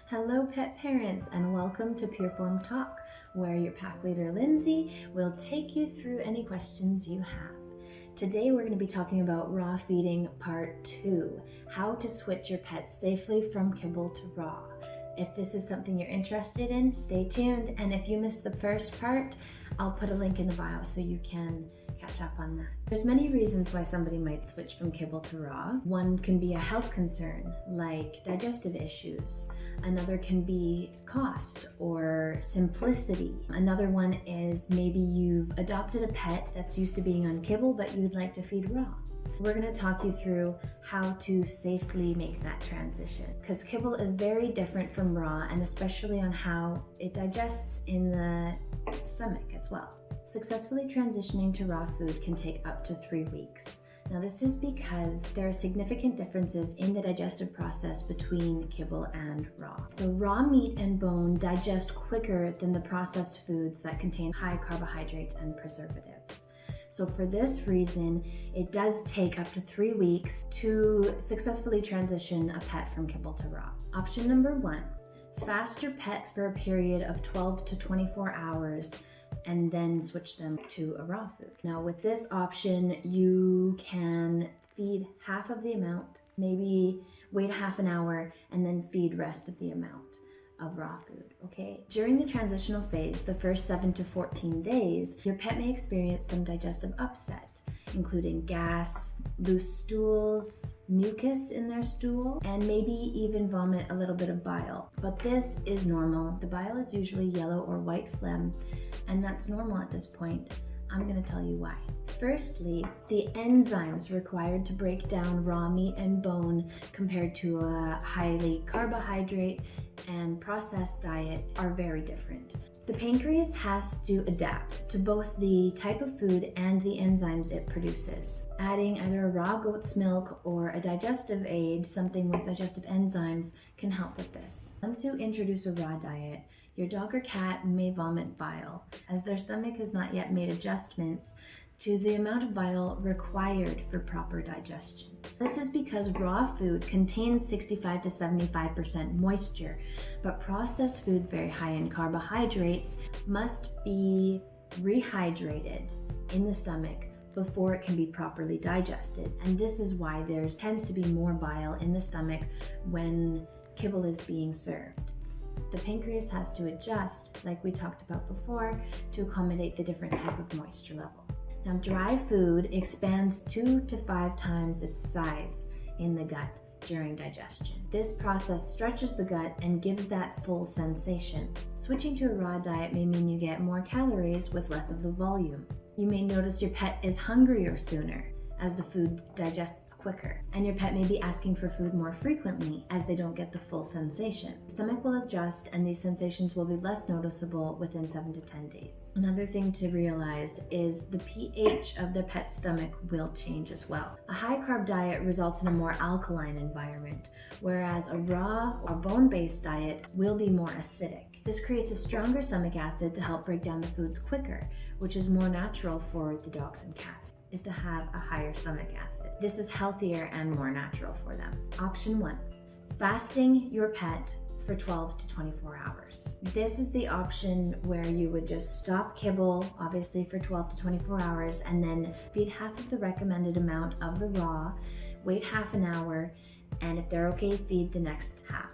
Hello pet parents and welcome to PureForm Talk, where your pack leader Lindsay will take you through any questions you have. Today we're going to be talking about raw feeding part 2, how to switch your pets safely from kibble to raw. If this is something you're interested in, stay tuned, and if you missed the first part, I'll put a link in the bio so you can catch up on that. There's many reasons why somebody might switch from kibble to raw. One can be a health concern, like digestive issues. Another can be cost or simplicity. Another one is maybe you've adopted a pet that's used to being on kibble, but you'd like to feed raw. We're going to talk you through how to safely make that transition, because kibble is very different from raw, and especially on how it digests in the stomach as well. Successfully transitioning to raw food can take up to 3 weeks. Now this is because there are significant differences in the digestive process between kibble and raw. So raw meat and bone digest quicker than the processed foods that contain high carbohydrates and preservatives. So for this reason, it does take up to 3 weeks to successfully transition a pet from kibble to raw. Option number 1, fast your pet for a period of 12 to 24 hours and then switch them to a raw food. Now with this option, you can feed half of the amount, maybe wait half an hour, and then feed rest of the amount of raw food, okay? During the transitional phase, the first 7 to 14 days, your pet may experience some digestive upset, including gas, loose stools, mucus in their stool, and maybe even vomit a little bit of bile. But this is normal. The bile is usually yellow or white phlegm, and that's normal at this point. I'm going to tell you why. Firstly, the enzymes required to break down raw meat and bone compared to a highly carbohydrate and processed diet are very different. The pancreas has to adapt to both the type of food and the enzymes it produces. Adding either a raw goat's milk or a digestive aid, something with digestive enzymes, can help with this. Once you introduce a raw diet, your dog or cat may vomit bile, as their stomach has not yet made adjustments to the amount of bile required for proper digestion. This is because raw food contains 65 to 75% moisture, but processed food very high in carbohydrates must be rehydrated in the stomach before it can be properly digested. And this is why there tends to be more bile in the stomach when kibble is being served. The pancreas has to adjust, like we talked about before, to accommodate the different type of moisture level. Now, dry food expands 2 to 5 times its size in the gut during digestion. This process stretches the gut and gives that full sensation. Switching to a raw diet may mean you get more calories with less of the volume. You may notice your pet is hungrier sooner as the food digests quicker, and your pet may be asking for food more frequently as they don't get the full sensation. The stomach will adjust and these sensations will be less noticeable within 7 to 10 days. Another thing to realize is the pH of the pet's stomach will change as well. A high carb diet results in a more alkaline environment, whereas a raw or bone-based diet will be more acidic. This creates a stronger stomach acid to help break down the foods quicker, which is more natural for the dogs and cats, is to have a higher stomach acid. This is healthier and more natural for them. Option 1, fasting your pet for 12 to 24 hours. This is the option where you would just stop kibble, obviously for 12 to 24 hours, and then feed half of the recommended amount of the raw, wait half an hour, and if they're okay, feed the next half.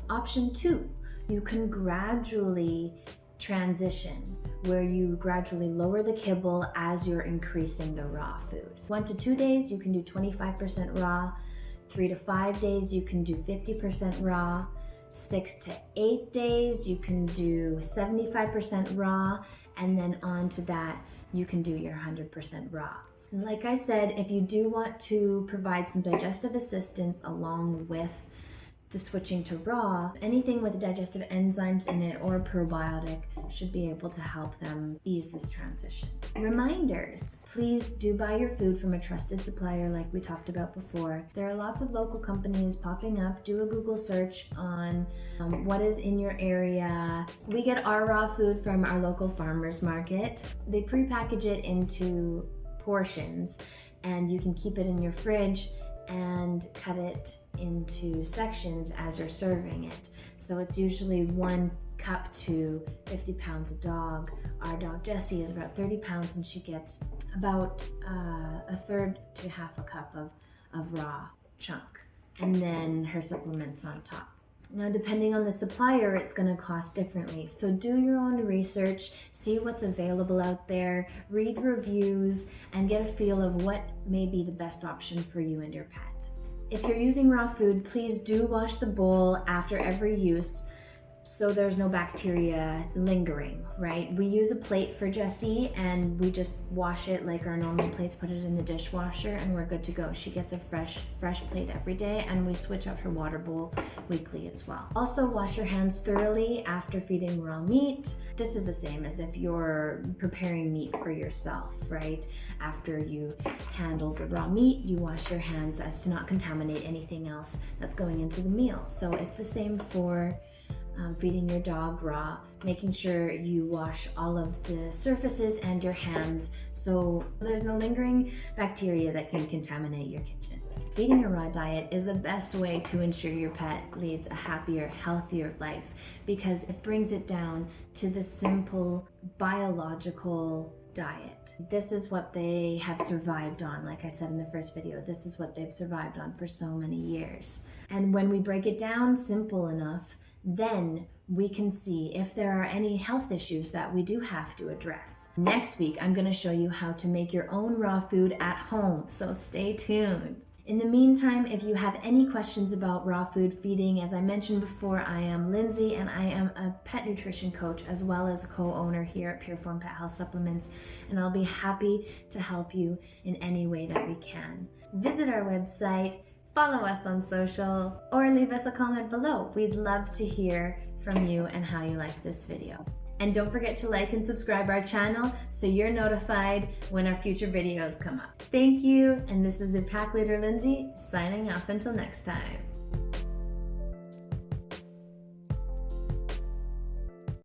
Option 2, you can gradually transition, where you gradually lower the kibble as you're increasing the raw food. 1 to 2 days, you can do 25% raw. 3 to 5 days, you can do 50% raw. 6 to 8 days, you can do 75% raw. And then on to that, you can do your 100% raw. Like I said, if you do want to provide some digestive assistance along with the switching to raw, anything with digestive enzymes in it or a probiotic should be able to help them ease this transition. Reminders, please do buy your food from a trusted supplier like we talked about before. There are lots of local companies popping up. Do a Google search on what is in your area. We get our raw food from our local farmers market. They pre-package it into portions and you can keep it in your fridge and cut it into sections as you're serving it. So it's usually 1 cup to 50 pounds a dog. Our dog Jessie is about 30 pounds and she gets about a third to half a cup of raw chunk, and then her supplements on top. Now, depending on the supplier, it's going to cost differently. So do your own research, see what's available out there, read reviews, and get a feel of what may be the best option for you and your pet. If you're using raw food, please do wash the bowl after every use so there's no bacteria lingering, right? We use a plate for Jessie and we just wash it like our normal plates, put it in the dishwasher, and we're good to go. She gets a fresh plate every day, and we switch out her water bowl weekly as well. Also, wash your hands thoroughly after feeding raw meat. This is the same as if you're preparing meat for yourself, right? After you handle the raw meat, you wash your hands as to not contaminate anything else that's going into the meal. So it's the same for feeding your dog raw, making sure you wash all of the surfaces and your hands so there's no lingering bacteria that can contaminate your kitchen. Feeding a raw diet is the best way to ensure your pet leads a happier, healthier life because it brings it down to the simple biological diet. This is what they have survived on. Like I said in the first video, this is what they've survived on for so many years. And when we break it down simple enough, then we can see if there are any health issues that we do have to address. Next week, I'm going to show you how to make your own raw food at home, so stay tuned. In the meantime, if you have any questions about raw food feeding, as I mentioned before, I am Lindsay and I am a pet nutrition coach as well as a co-owner here at PureForm Pet Health Supplements, and I'll be happy to help you in any way that we can. Visit our website, follow us on social, or leave us a comment below. We'd love to hear from you and how you liked this video. And don't forget to like and subscribe our channel so you're notified when our future videos come up. Thank you, and this is the Pack Leader Lindsay signing off until next time.